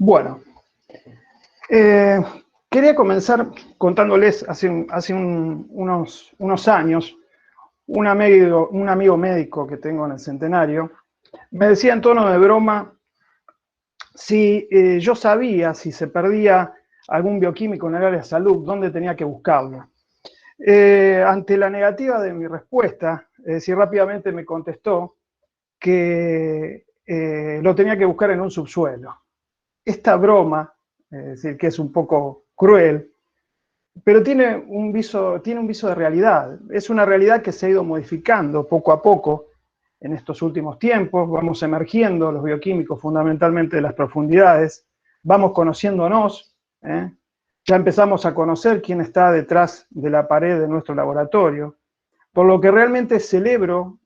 Bueno, quería comenzar contándoles hace unos años, un amigo médico que tengo en el Centenario, me decía en tono de broma si yo sabía si se perdía algún bioquímico en el área de salud, dónde tenía que buscarlo. Ante la negativa de mi respuesta, rápidamente me contestó que lo tenía que buscar en un subsuelo. Esta broma, es decir, que es un poco cruel, pero tiene un viso de realidad. Es una realidad que se ha ido modificando poco a poco en estos últimos tiempos. Vamos emergiendo los bioquímicos fundamentalmente de las profundidades, vamos conociéndonos, ya empezamos a conocer quién está detrás de la pared de nuestro laboratorio, por lo que realmente celebro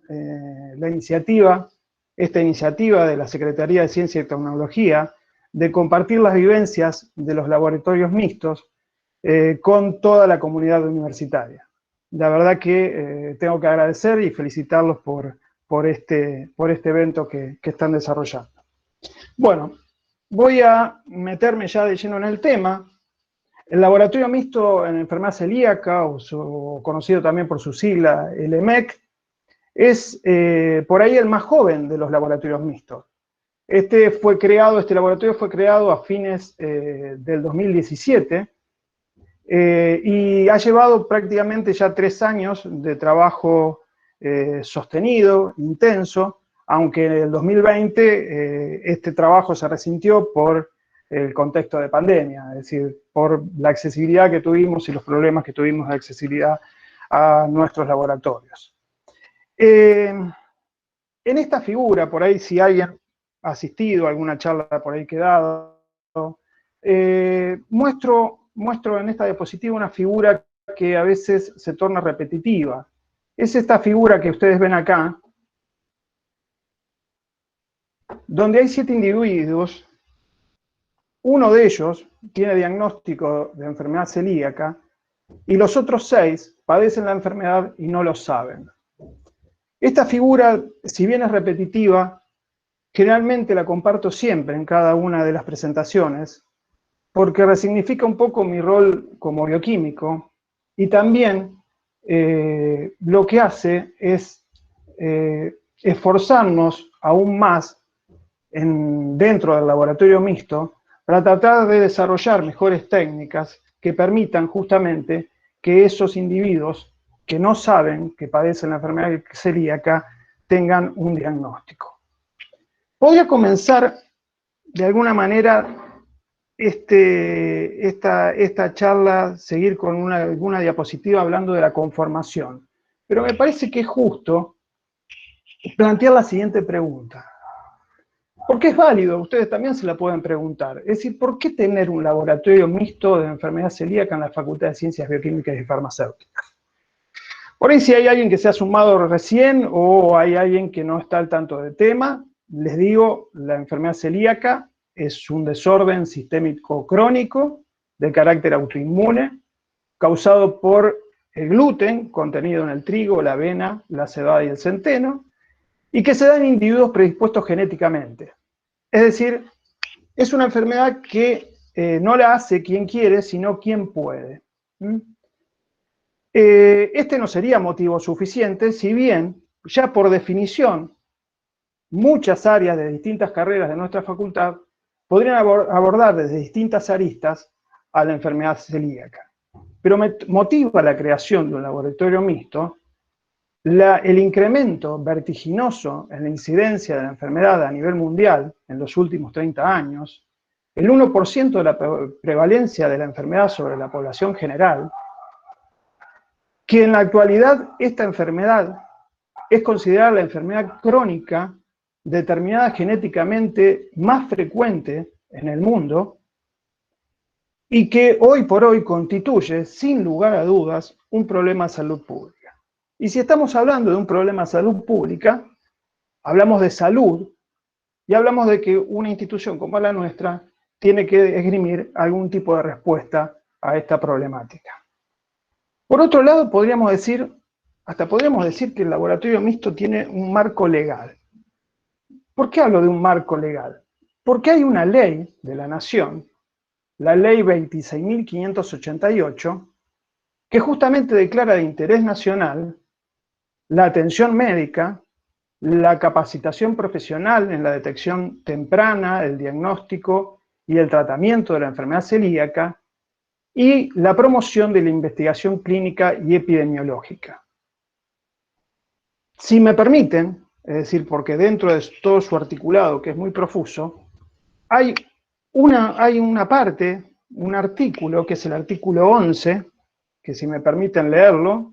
esta iniciativa de la Secretaría de Ciencia y Tecnología, de compartir las vivencias de los laboratorios mixtos con toda la comunidad universitaria. La verdad que tengo que agradecer y felicitarlos por este evento que están desarrollando. Bueno, voy a meterme ya de lleno en el tema. El laboratorio mixto en enfermedad celíaca, o conocido también por su sigla, el EMEC, es por ahí el más joven de los laboratorios mixtos. Este laboratorio fue creado a fines del 2017 y ha llevado prácticamente ya 3 años de trabajo sostenido, intenso, aunque en el 2020 este trabajo se resintió por el contexto de pandemia, es decir, por la accesibilidad que tuvimos y los problemas que tuvimos de accesibilidad a nuestros laboratorios. En esta figura, por ahí si alguien ha asistido a alguna charla por ahí que he dado, muestro en esta diapositiva una figura que a veces se torna repetitiva. Es esta figura que ustedes ven acá, donde hay 7 individuos, uno de ellos tiene diagnóstico de enfermedad celíaca y los otros 6 padecen la enfermedad y no lo saben. Esta figura, si bien es repetitiva, generalmente la comparto siempre en cada una de las presentaciones, porque resignifica un poco mi rol como bioquímico y también lo que hace es esforzarnos aún más dentro del laboratorio mixto para tratar de desarrollar mejores técnicas que permitan justamente que esos individuos que no saben que padecen la enfermedad celíaca tengan un diagnóstico. Podría comenzar de alguna manera esta charla, seguir con alguna diapositiva hablando de la conformación, pero me parece que es justo plantear la siguiente pregunta. Porque es válido, ustedes también se la pueden preguntar. Es decir, ¿por qué tener un laboratorio mixto de enfermedad celíaca en la Facultad de Ciencias Bioquímicas y Farmacéuticas? Por ahí si hay alguien que se ha sumado recién o hay alguien que no está al tanto del tema, les digo, la enfermedad celíaca es un desorden sistémico crónico de carácter autoinmune causado por el gluten contenido en el trigo, la avena, la cebada y el centeno, y que se da en individuos predispuestos genéticamente. Es decir, es una enfermedad que no la hace quien quiere, sino quien puede. Este no sería motivo suficiente, si bien, ya por definición, muchas áreas de distintas carreras de nuestra facultad podrían abordar desde distintas aristas a la enfermedad celíaca. Pero me motiva la creación de un laboratorio mixto el incremento vertiginoso en la incidencia de la enfermedad a nivel mundial en los últimos 30 años, el 1% de la prevalencia de la enfermedad sobre la población general, que en la actualidad esta enfermedad es considerada la enfermedad crónica determinada genéticamente más frecuente en el mundo y que hoy por hoy constituye, sin lugar a dudas, un problema de salud pública. Y si estamos hablando de un problema de salud pública, hablamos de salud y hablamos de que una institución como la nuestra tiene que esgrimir algún tipo de respuesta a esta problemática. Por otro lado, podríamos decir que el laboratorio mixto tiene un marco legal. ¿Por qué hablo de un marco legal? Porque hay una ley de la Nación, la ley 26.588, que justamente declara de interés nacional la atención médica, la capacitación profesional en la detección temprana, el diagnóstico y el tratamiento de la enfermedad celíaca, y la promoción de la investigación clínica y epidemiológica. Si me permiten, es decir, porque dentro de todo su articulado, que es muy profuso, hay una parte, un artículo, que es el artículo 11, que si me permiten leerlo,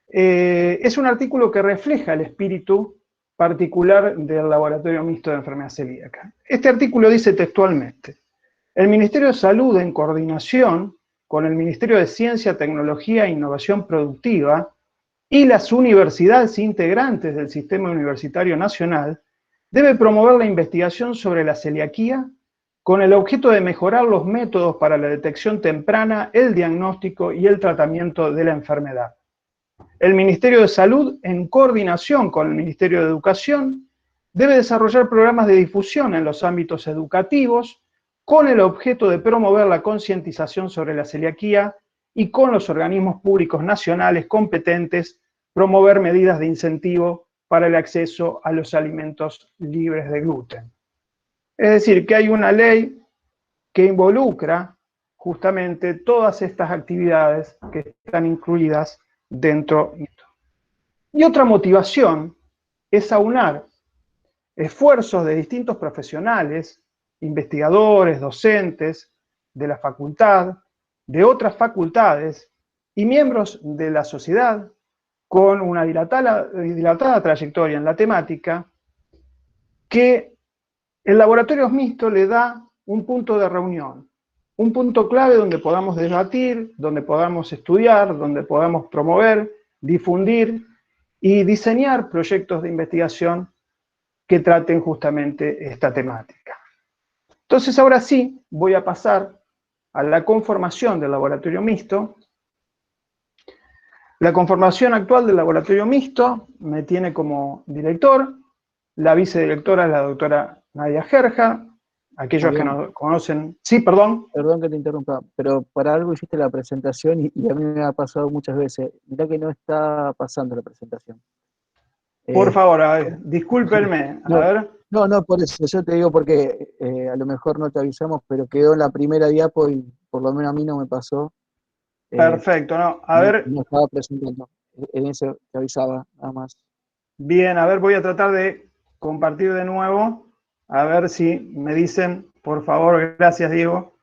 es un artículo que refleja el espíritu particular del Laboratorio Mixto de Enfermedad Celíaca. Este artículo dice textualmente: el Ministerio de Salud, en coordinación con el Ministerio de Ciencia, Tecnología e Innovación Productiva y las universidades integrantes del Sistema Universitario Nacional, debe promover la investigación sobre la celiaquía con el objeto de mejorar los métodos para la detección temprana, el diagnóstico y el tratamiento de la enfermedad. El Ministerio de Salud, en coordinación con el Ministerio de Educación, debe desarrollar programas de difusión en los ámbitos educativos con el objeto de promover la concientización sobre la celiaquía y con los organismos públicos nacionales competentes promover medidas de incentivo para el acceso a los alimentos libres de gluten. Es decir, que hay una ley que involucra justamente todas estas actividades que están incluidas dentro de esto. Y otra motivación es aunar esfuerzos de distintos profesionales, investigadores, docentes, de la facultad, de otras facultades y miembros de la sociedad con una dilatada trayectoria en la temática, que el laboratorio mixto le da un punto de reunión, un punto clave donde podamos debatir, donde podamos estudiar, donde podamos promover, difundir y diseñar proyectos de investigación que traten justamente esta temática. Entonces, ahora sí, voy a pasar a la conformación del laboratorio mixto. La conformación actual del laboratorio mixto me tiene como director, la vicedirectora es la doctora Nadia Gerja, aquellos que Fabián, nos conocen. Sí, perdón. perdón que te interrumpa, pero para algo hiciste la presentación y a mí me ha pasado muchas veces. Mirá que no está pasando la presentación. Por Eh, favor, a ver, discúlpenme, a no, ver. no, por eso, yo te digo porque a lo mejor no te avisamos, pero quedó en la primera diapo y por lo menos a mí no me pasó. eh, Perfecto, no, a no, ver, no estaba presentando. En eso te avisaba, nada más. bien, a ver, voy a tratar de compartir de nuevo, a ver si me dicen, por favor, gracias Diego.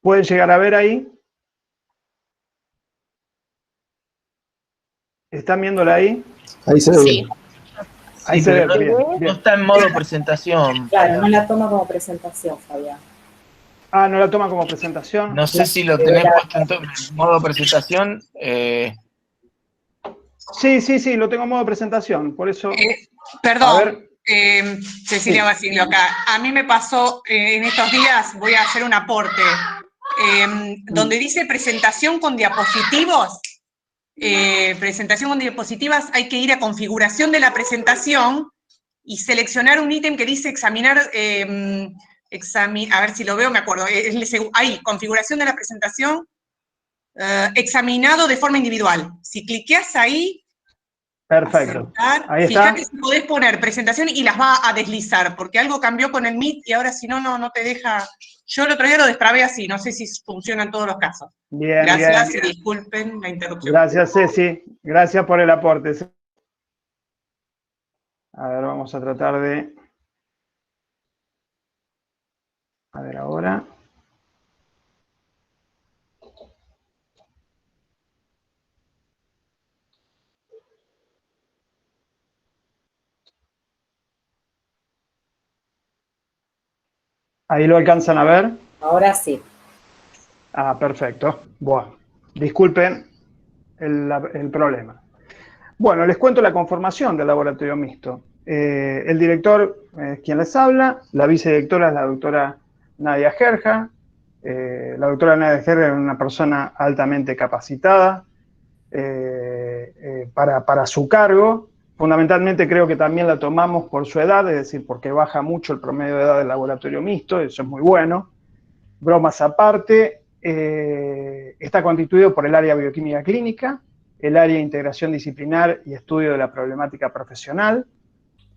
¿Pueden llegar a ver ahí? ¿Están viéndola ahí? Ahí se ve bien. Sí, Ahí sí, se pero ve, no, bien, no bien. está en modo presentación, Claro, no Fabián. la toma como presentación, Fabián. Ah, ¿no la toman como presentación? No sé si lo tenés puesto en modo presentación. Sí, lo tengo en modo presentación, por eso, a Perdón, ver, Cecilia sí, Basilio acá. A mí me pasó en estos días, voy a hacer un aporte, donde dice presentación con diapositivos, presentación con diapositivas, hay que ir a configuración de la presentación y seleccionar un ítem que dice examinar, a ver si lo veo, me acuerdo, ahí, configuración de la presentación, examinado de forma individual. Si cliqueas ahí, perfecto. aceptar, Ahí fíjate está. si podés poner presentación y las va a deslizar, porque algo cambió con el Meet y ahora si no, no te deja. Yo el otro día lo destrabé así, no sé si funciona en todos los casos. Bien, Gracias bien. y disculpen la interrupción. Gracias, Ceci. Gracias por el aporte. A ver, vamos a tratar de... A ver ahora. Ahí lo alcanzan a ver. Ahora sí. Ah, perfecto. Bueno, disculpen el problema. Bueno, les cuento la conformación del laboratorio mixto. El director es quien les habla, la vicedirectora es la doctora Nadia Gerja, La doctora Nadejer era una persona altamente capacitada para su cargo. Fundamentalmente creo que también la tomamos por su edad, es decir, porque baja mucho el promedio de edad del laboratorio mixto, eso es muy bueno. Bromas aparte, está constituido por el área bioquímica clínica, el área de integración disciplinar y estudio de la problemática profesional,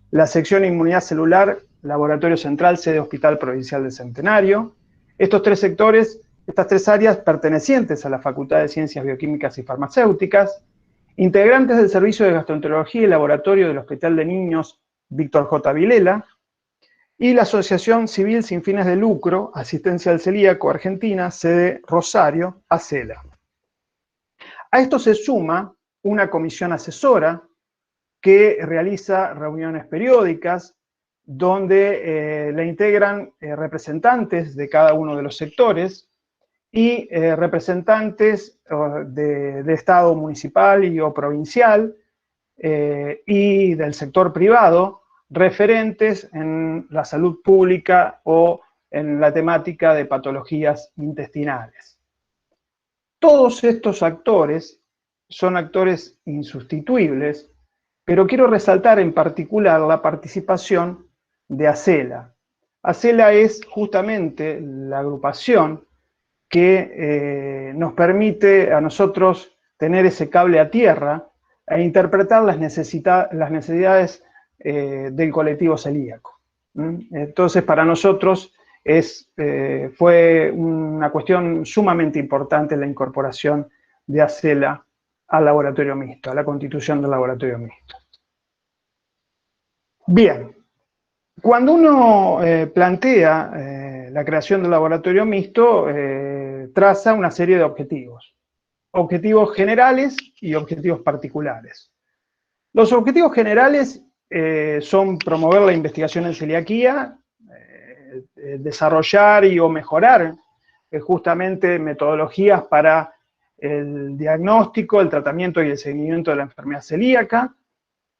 la sección de inmunidad celular, laboratorio central, sede Hospital Provincial del Centenario. Estos tres sectores, estas tres áreas pertenecientes a la Facultad de Ciencias Bioquímicas y Farmacéuticas, integrantes del Servicio de Gastroenterología y Laboratorio del Hospital de Niños Víctor J. Vilela, y la Asociación Civil Sin Fines de Lucro, Asistencia al Celíaco Argentina, sede Rosario, ACELA. A esto se suma una comisión asesora que realiza reuniones periódicas donde la integran representantes de cada uno de los sectores y representantes de Estado municipal y o provincial y del sector privado, referentes en la salud pública o en la temática de patologías intestinales. Todos estos actores son actores insustituibles, pero quiero resaltar en particular la participación de ACELA. ACELA es justamente la agrupación que nos permite a nosotros tener ese cable a tierra e interpretar las necesidades del colectivo celíaco. Entonces, para nosotros fue una cuestión sumamente importante la incorporación de ACELA al laboratorio mixto, a la constitución del laboratorio mixto. Bien, cuando uno plantea la creación del laboratorio mixto, traza una serie de objetivos generales y objetivos particulares. Los objetivos generales son promover la investigación en celiaquía, desarrollar o mejorar justamente metodologías para el diagnóstico, el tratamiento y el seguimiento de la enfermedad celíaca,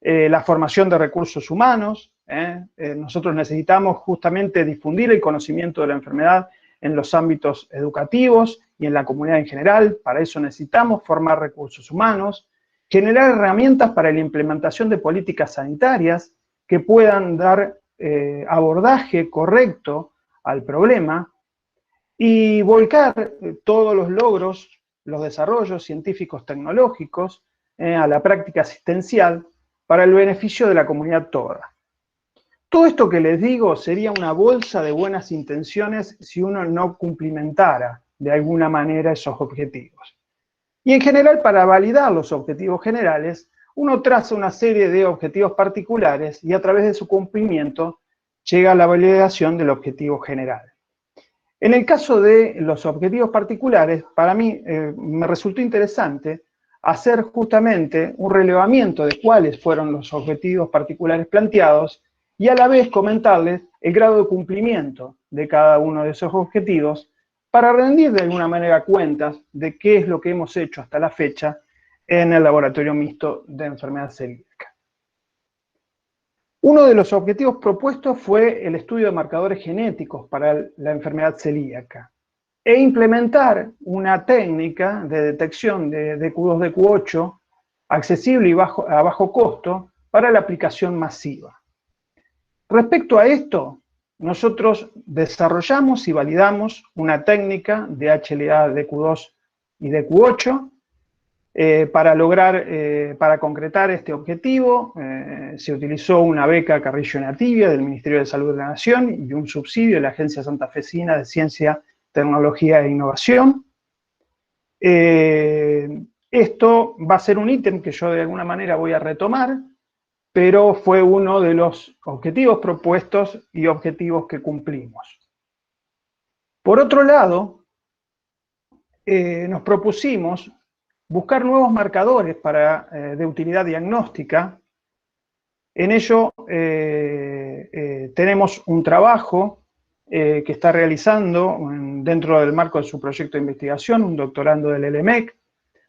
la formación de recursos humanos. Nosotros necesitamos justamente difundir el conocimiento de la enfermedad en los ámbitos educativos y en la comunidad en general. Para eso necesitamos formar recursos humanos, generar herramientas para la implementación de políticas sanitarias que puedan dar abordaje correcto al problema y volcar todos los logros, los desarrollos científicos tecnológicos a la práctica asistencial para el beneficio de la comunidad toda. Todo esto que les digo sería una bolsa de buenas intenciones si uno no cumplimentara de alguna manera esos objetivos. Y en general, para validar los objetivos generales, uno traza una serie de objetivos particulares y a través de su cumplimiento llega a la validación del objetivo general. En el caso de los objetivos particulares, para mí me resultó interesante hacer justamente un relevamiento de cuáles fueron los objetivos particulares planteados y a la vez comentarles el grado de cumplimiento de cada uno de esos objetivos para rendir de alguna manera cuentas de qué es lo que hemos hecho hasta la fecha en el laboratorio mixto de enfermedad celíaca. Uno de los objetivos propuestos fue el estudio de marcadores genéticos para la enfermedad celíaca e implementar una técnica de detección de DQ2, DQ8 accesible y a bajo costo para la aplicación masiva. Respecto a esto, nosotros desarrollamos y validamos una técnica de HLA DQ2 y DQ8 para concretar este objetivo. Se utilizó una beca Carrillo Nativia del Ministerio de Salud de la Nación y un subsidio de la Agencia Santafesina de Ciencia, Tecnología e Innovación. Esto va a ser un ítem que yo de alguna manera voy a retomar, pero fue uno de los objetivos propuestos y objetivos que cumplimos. Por otro lado, nos propusimos buscar nuevos marcadores de utilidad diagnóstica. En ello tenemos un trabajo que está realizando dentro del marco de su proyecto de investigación, un doctorando del LMEC,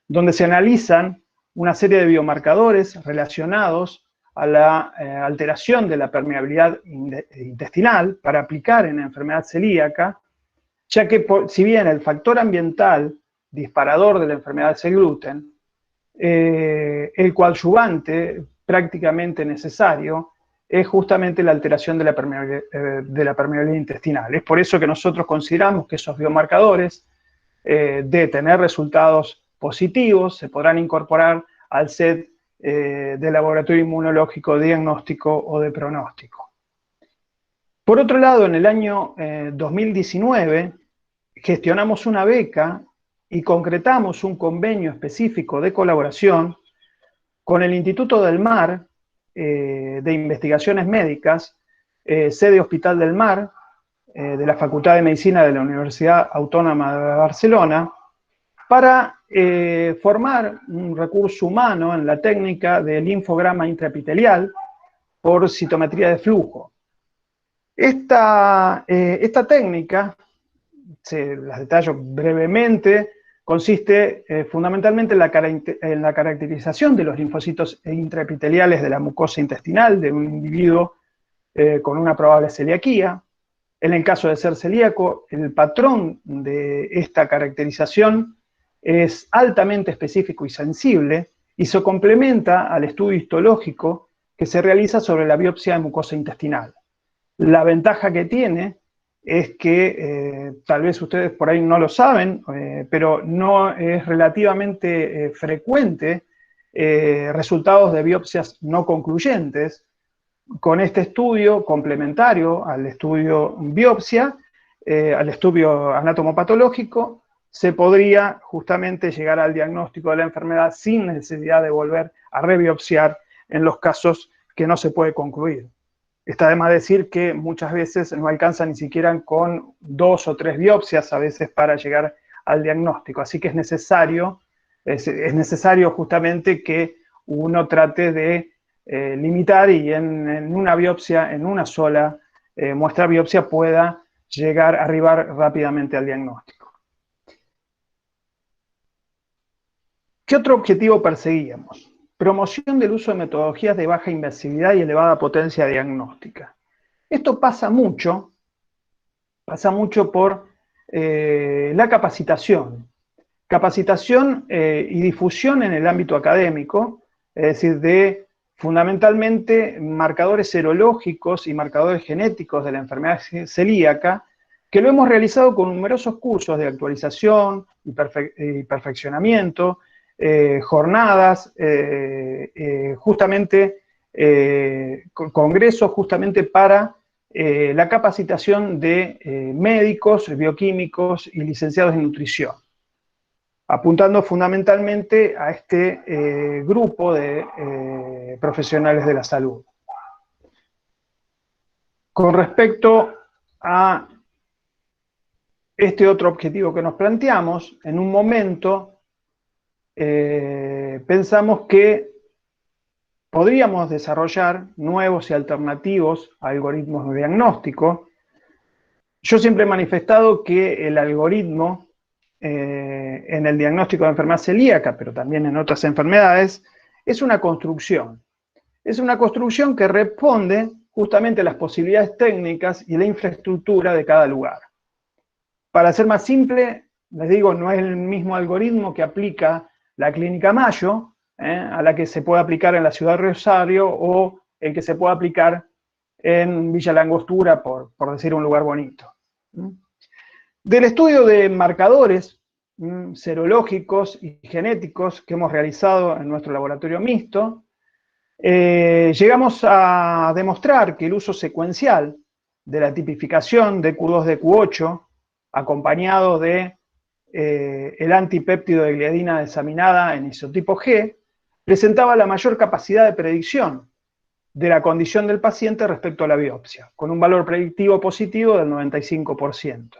donde se analizan una serie de biomarcadores relacionados a la alteración de la permeabilidad intestinal para aplicar en la enfermedad celíaca ya que si bien el factor ambiental disparador de la enfermedad es el gluten, el coadyuvante prácticamente necesario es justamente la alteración de la permeabilidad intestinal. Es por eso que nosotros consideramos que esos biomarcadores de tener resultados positivos se podrán incorporar al set de laboratorio inmunológico diagnóstico o de pronóstico. Por otro lado, en el año 2019 gestionamos una beca y concretamos un convenio específico de colaboración con el Instituto del Mar de Investigaciones Médicas, sede Hospital del Mar, de la Facultad de Medicina de la Universidad Autónoma de Barcelona, para formar un recurso humano en la técnica del linfograma intraepitelial por citometría de flujo. Esta técnica, las detallo brevemente, consiste fundamentalmente en la caracterización de los linfocitos intraepiteliales de la mucosa intestinal de un individuo con una probable celiaquía. En el caso de ser celíaco, el patrón de esta caracterización es altamente específico y sensible y se complementa al estudio histológico que se realiza sobre la biopsia de mucosa intestinal. La ventaja que tiene es que tal vez ustedes por ahí no lo saben, pero no es relativamente frecuente resultados de biopsias no concluyentes. Con este estudio complementario al estudio biopsia, al estudio anatomopatológico, se podría justamente llegar al diagnóstico de la enfermedad sin necesidad de volver a rebiopsiar en los casos que no se puede concluir. Está de más decir que muchas veces no alcanza ni siquiera con 2 o 3 biopsias a veces para llegar al diagnóstico. Así que es necesario justamente que uno trate de limitar y en una biopsia, en una sola muestra biopsia pueda arribar rápidamente al diagnóstico. ¿Qué otro objetivo perseguíamos? Promoción del uso de metodologías de baja invasividad y elevada potencia diagnóstica. Esto pasa mucho por la capacitación. Capacitación y difusión en el ámbito académico, es decir, de fundamentalmente marcadores serológicos y marcadores genéticos de la enfermedad celíaca, que lo hemos realizado con numerosos cursos de actualización y perfeccionamiento, jornadas, congresos justamente para la capacitación de médicos, bioquímicos y licenciados en nutrición, apuntando fundamentalmente a este grupo de profesionales de la salud. Con respecto a este otro objetivo que nos planteamos, en un momento pensamos que podríamos desarrollar nuevos y alternativos algoritmos de diagnóstico. Yo siempre he manifestado que el algoritmo en el diagnóstico de enfermedad celíaca, pero también en otras enfermedades, es una construcción. Es una construcción que responde justamente a las posibilidades técnicas y la infraestructura de cada lugar. Para ser más simple, les digo, no es el mismo algoritmo que aplica la Clínica Mayo, a la que se puede aplicar en la ciudad de Rosario, o el que se puede aplicar en Villa Langostura, por decir un lugar bonito. Del estudio de marcadores serológicos y genéticos que hemos realizado en nuestro laboratorio mixto, llegamos a demostrar que el uso secuencial de la tipificación de Q2 de Q8, acompañado de el antipéptido de gliadina desaminada en isotipo G, presentaba la mayor capacidad de predicción de la condición del paciente respecto a la biopsia, con un valor predictivo positivo del 95%.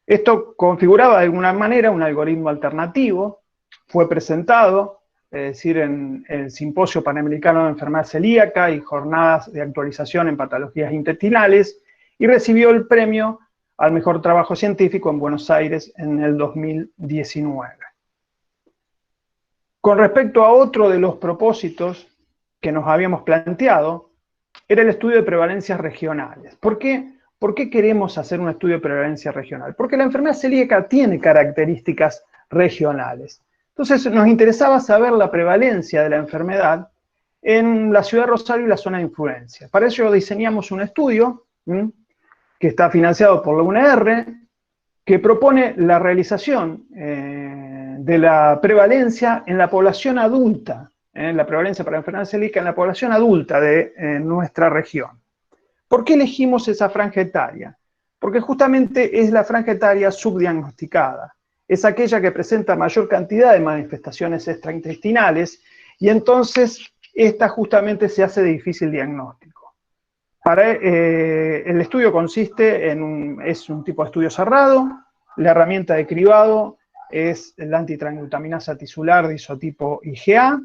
Esto configuraba de alguna manera un algoritmo alternativo, fue presentado, es decir, en el Simposio Panamericano de Enfermedad Celíaca y jornadas de actualización en patologías intestinales, y recibió el premio al mejor trabajo científico en Buenos Aires en el 2019. Con respecto a otro de los propósitos que nos habíamos planteado, era el estudio de prevalencias regionales. ¿Por qué? ¿Por qué queremos hacer un estudio de prevalencia regional? Porque la enfermedad celíaca tiene características regionales. Entonces nos interesaba saber la prevalencia de la enfermedad en la ciudad de Rosario y la zona de influencia. Para ello diseñamos un estudio que está financiado por la UNR, que propone la realización de la prevalencia en la población adulta, la prevalencia para la enfermedad celíaca en la población adulta de nuestra región. ¿Por qué elegimos esa franja etaria? Porque justamente es la franja etaria subdiagnosticada. Es aquella que presenta mayor cantidad de manifestaciones extraintestinales y entonces esta justamente se hace de difícil diagnóstico. El estudio consiste es un tipo de estudio cerrado, la herramienta de cribado es la antitransglutaminasa tisular de isotipo IgA,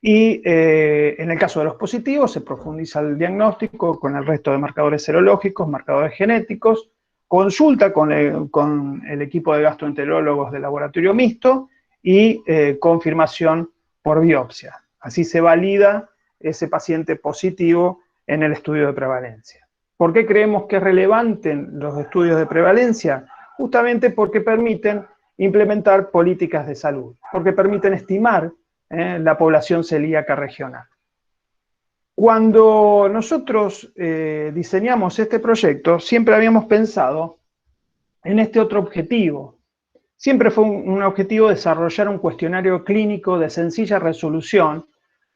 y en el caso de los positivos se profundiza el diagnóstico con el resto de marcadores serológicos, marcadores genéticos, consulta con el equipo de gastroenterólogos del laboratorio mixto y confirmación por biopsia. Así se valida ese paciente positivo en el estudio de prevalencia. ¿Por qué creemos que es relevante los estudios de prevalencia? Justamente porque permiten implementar políticas de salud, porque permiten estimar la población celíaca regional. Cuando nosotros diseñamos este proyecto, siempre habíamos pensado en este otro objetivo. Siempre fue un objetivo desarrollar un cuestionario clínico de sencilla resolución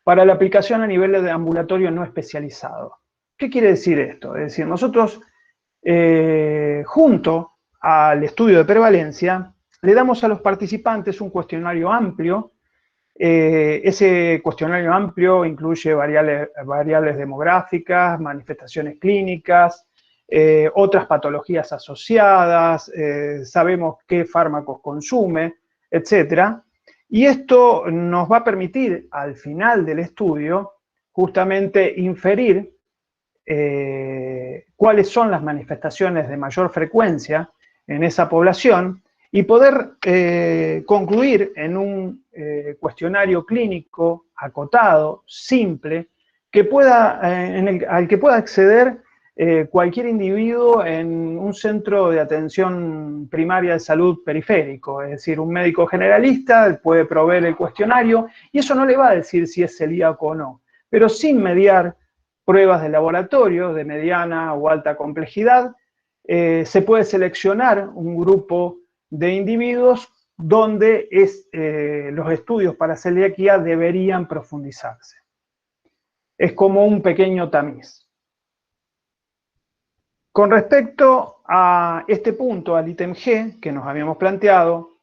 para la aplicación a nivel de ambulatorio no especializado. ¿Qué quiere decir esto? Es decir, nosotros, junto al estudio de prevalencia, le damos a los participantes un cuestionario amplio. Ese cuestionario amplio incluye variables demográficas, manifestaciones clínicas, otras patologías asociadas, sabemos qué fármacos consume, etc. Y esto nos va a permitir, al final del estudio, justamente inferir cuáles son las manifestaciones de mayor frecuencia en esa población y poder concluir en un cuestionario clínico acotado, simple, que al que pueda acceder cualquier individuo en un centro de atención primaria de salud periférico, es decir, un médico generalista puede proveer el cuestionario y eso no le va a decir si es celíaco o no, pero sin mediar pruebas de laboratorio de mediana o alta complejidad, se puede seleccionar un grupo de individuos donde los estudios para celiaquía deberían profundizarse. Es como un pequeño tamiz. Con respecto a este punto, al ítem G que nos habíamos planteado,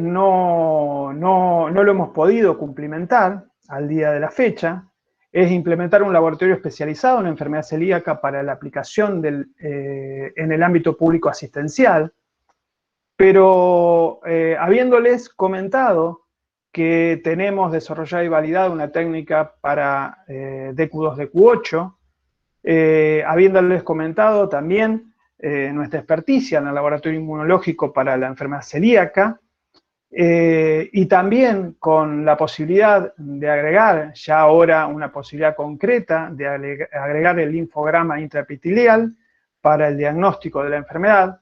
no lo hemos podido cumplimentar al día de la fecha, es implementar un laboratorio especializado en enfermedad celíaca para la aplicación en el ámbito público asistencial, pero habiéndoles comentado que tenemos desarrollada y validada una técnica para DQ2, DQ8, habiéndoles comentado también nuestra experticia en el laboratorio inmunológico para la enfermedad celíaca, y también con la posibilidad de agregar, ya ahora una posibilidad concreta, de agregar el linfograma intraepitelial para el diagnóstico de la enfermedad,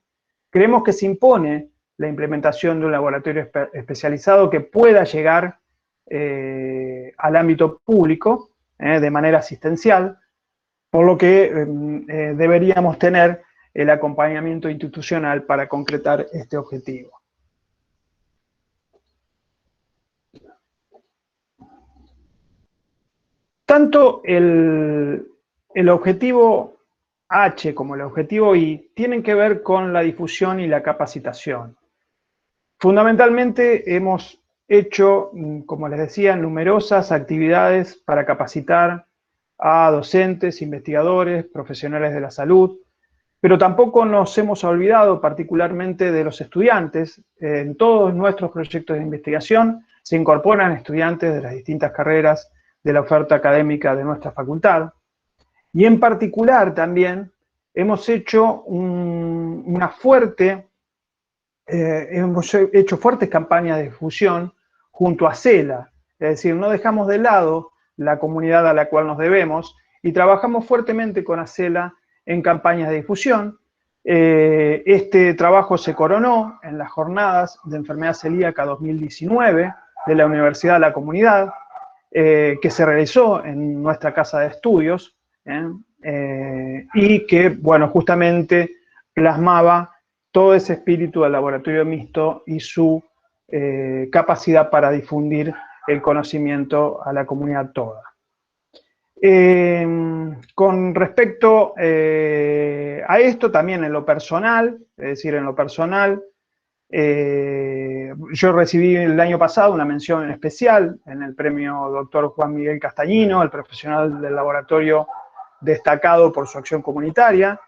creemos que se impone la implementación de un laboratorio especializado que pueda llegar al ámbito público de manera asistencial, por lo que deberíamos tener el acompañamiento institucional para concretar este objetivo. Tanto el objetivo H como el objetivo I tienen que ver con la difusión y la capacitación. Fundamentalmente hemos hecho, como les decía, numerosas actividades para capacitar a docentes, investigadores, profesionales de la salud, pero tampoco nos hemos olvidado particularmente de los estudiantes. En todos nuestros proyectos de investigación se incorporan estudiantes de las distintas carreras de la oferta académica de nuestra facultad. Y en particular también hemos hecho fuertes campañas de difusión junto a CELA, es decir, no dejamos de lado la comunidad a la cual nos debemos y trabajamos fuertemente con ACELA en campañas de difusión. Este trabajo se coronó en las jornadas de enfermedad celíaca 2019 de la Universidad de la Comunidad, que se realizó en nuestra casa de estudios, y que, bueno, justamente plasmaba todo ese espíritu del laboratorio mixto y su capacidad para difundir el conocimiento a la comunidad toda. Con respecto a esto, también en lo personal, es decir, en lo personal, yo recibí el año pasado una mención especial en el premio Dr. Juan Miguel Castañino, el profesional del laboratorio destacado por su acción comunitaria,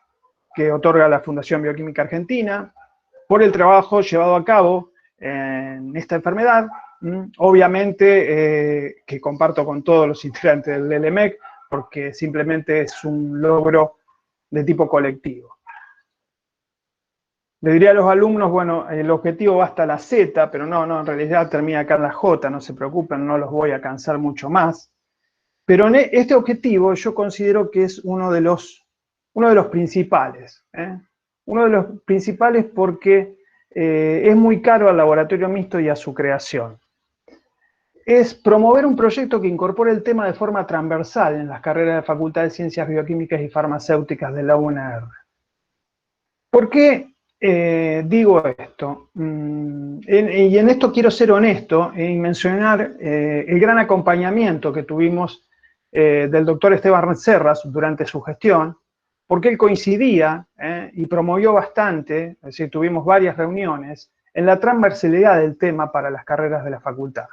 que otorga la Fundación Bioquímica Argentina, por el trabajo llevado a cabo en esta enfermedad, obviamente que comparto con todos los integrantes del LMEC, porque simplemente es un logro de tipo colectivo. Le diría a los alumnos, bueno, el objetivo va hasta la Z, pero no, en realidad termina acá en la J, no se preocupen, no los voy a cansar mucho más. Pero en este objetivo yo considero que es uno de los principales. Uno de los principales porque es muy caro al laboratorio mixto y a su creación. Es promover un proyecto que incorpore el tema de forma transversal en las carreras de Facultad de Ciencias Bioquímicas y Farmacéuticas de la UNR. ¿Por qué digo esto? Y en esto quiero ser honesto y mencionar el gran acompañamiento que tuvimos del doctor Esteban Serras durante su gestión, porque él coincidía y promovió bastante, es decir, tuvimos varias reuniones, en la transversalidad del tema para las carreras de la facultad.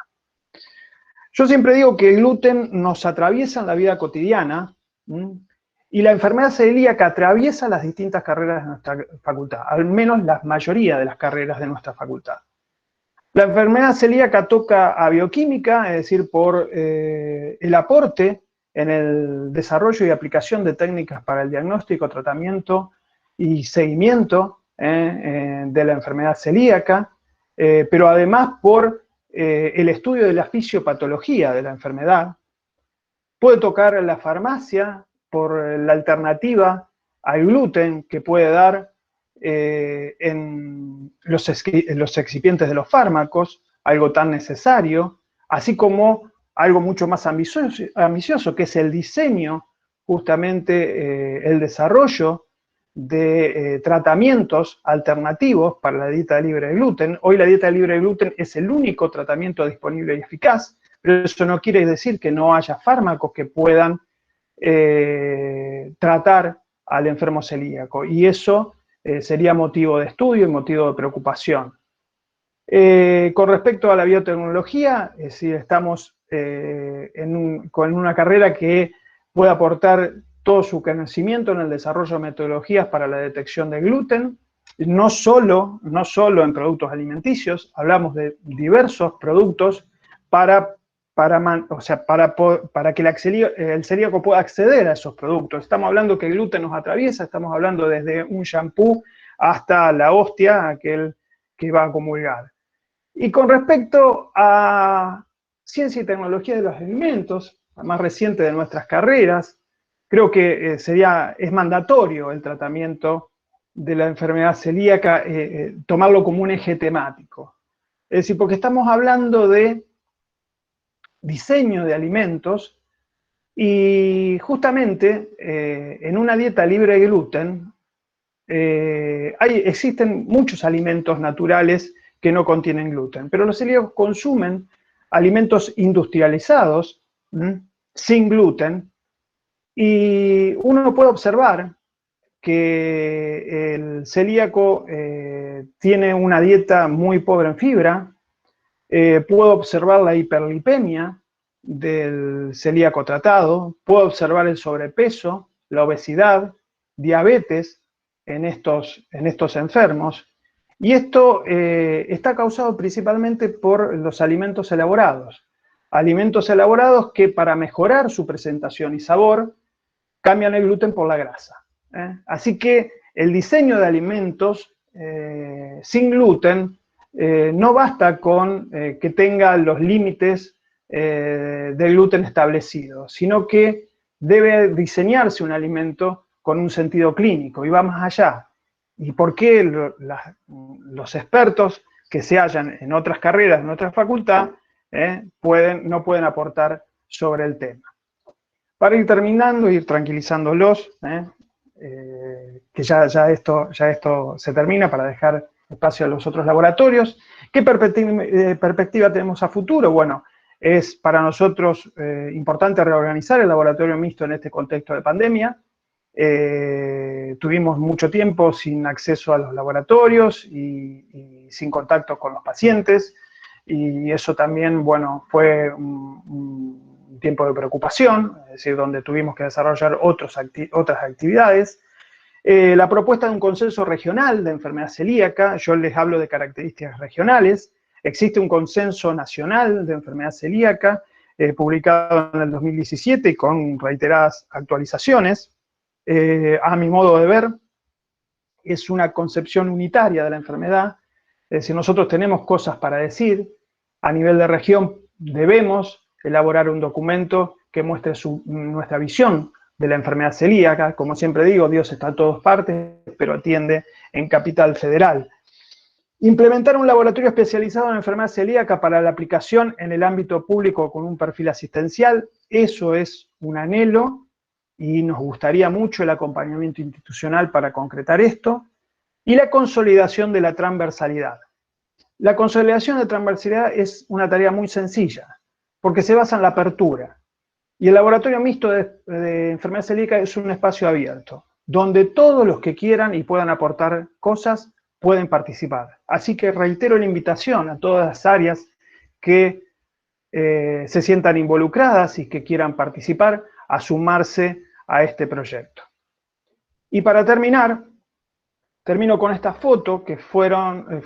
Yo siempre digo que el gluten nos atraviesa en la vida cotidiana, y la enfermedad celíaca atraviesa las distintas carreras de nuestra facultad, al menos la mayoría de las carreras de nuestra facultad. La enfermedad celíaca toca a bioquímica, es decir, por el aporte en el desarrollo y aplicación de técnicas para el diagnóstico, tratamiento y seguimiento de la enfermedad celíaca, pero además por el estudio de la fisiopatología de la enfermedad. Puede tocar la farmacia por la alternativa al gluten que puede dar en los excipientes de los fármacos, algo tan necesario, así como algo mucho más ambicioso, que es el diseño, justamente el desarrollo de tratamientos alternativos para la dieta libre de gluten. Hoy la dieta libre de gluten es el único tratamiento disponible y eficaz, pero eso no quiere decir que no haya fármacos que puedan tratar al enfermo celíaco, y eso sería motivo de estudio y motivo de preocupación. Con respecto a la biotecnología, es decir, estamos con una carrera que puede aportar todo su conocimiento en el desarrollo de metodologías para la detección de gluten, no solo en productos alimenticios, hablamos de diversos productos para que el celíaco pueda acceder a esos productos. Estamos hablando que el gluten nos atraviesa, estamos hablando desde un shampoo hasta la hostia, aquel que va a comulgar. Y con respecto a ciencia y tecnología de los alimentos, la más reciente de nuestras carreras, creo que es mandatorio el tratamiento de la enfermedad celíaca, tomarlo como un eje temático. Es decir, porque estamos hablando de diseño de alimentos y justamente en una dieta libre de gluten existen muchos alimentos naturales que no contienen gluten, pero los celíacos consumen alimentos industrializados sin gluten, y uno puede observar que el celíaco tiene una dieta muy pobre en fibra. Puedo observar la hiperlipemia del celíaco tratado, puedo observar el sobrepeso, la obesidad, diabetes en estos enfermos, y esto está causado principalmente por los alimentos elaborados que para mejorar su presentación y sabor cambian el gluten por la grasa. Así que el diseño de alimentos sin gluten no basta con que tenga los límites del gluten establecidos, sino que debe diseñarse un alimento con un sentido clínico y va más allá. ¿Y por qué los expertos que se hallan en otras carreras, en otra facultad, no pueden aportar sobre el tema? Para ir terminando, ir tranquilizándolos, que ya esto se termina para dejar espacio a los otros laboratorios. ¿Qué perspectiva tenemos a futuro? Bueno, es para nosotros importante reorganizar el laboratorio mixto en este contexto de pandemia. Tuvimos mucho tiempo sin acceso a los laboratorios y sin contacto con los pacientes, y eso también, bueno, fue un tiempo de preocupación, es decir, donde tuvimos que desarrollar otras actividades. La propuesta de un consenso regional de enfermedad celíaca, yo les hablo de características regionales. Existe un consenso nacional de enfermedad celíaca, publicado en el 2017 y con reiteradas actualizaciones. A mi modo de ver, es una concepción unitaria de la enfermedad. Es decir, nosotros tenemos cosas para decir. A nivel de región debemos elaborar un documento que muestre nuestra visión de la enfermedad celíaca. Como siempre digo, Dios está en todas partes, pero atiende en Capital Federal. Implementar un laboratorio especializado en enfermedad celíaca para la aplicación en el ámbito público con un perfil asistencial, eso es un anhelo y nos gustaría mucho el acompañamiento institucional para concretar esto. Y la consolidación de la transversalidad. La consolidación de transversalidad es una tarea muy sencilla, porque se basa en la apertura. Y el laboratorio mixto de enfermedad celíaca es un espacio abierto, donde todos los que quieran y puedan aportar cosas pueden participar. Así que reitero la invitación a todas las áreas que se sientan involucradas y que quieran participar a sumarse a este proyecto. Y para terminar, termino con esta foto, que fue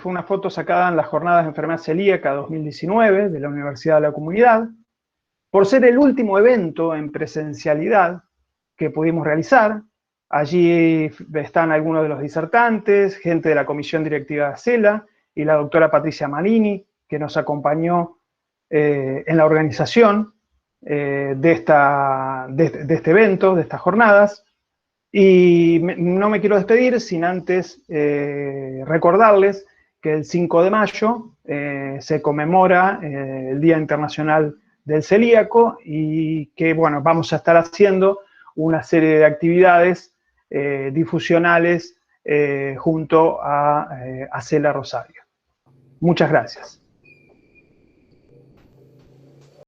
una foto sacada en las Jornadas de Enfermedad Celíaca 2019 de la Universidad de la Comunidad, por ser el último evento en presencialidad que pudimos realizar. Allí están algunos de los disertantes, gente de la Comisión Directiva de CELA y la doctora Patricia Malini, que nos acompañó en la organización de este evento, de estas jornadas. Y no me quiero despedir sin antes recordarles que el 5 de mayo se conmemora el Día Internacional del Celíaco y que, bueno, vamos a estar haciendo una serie de actividades difusionales junto a CELA Rosario. Muchas gracias.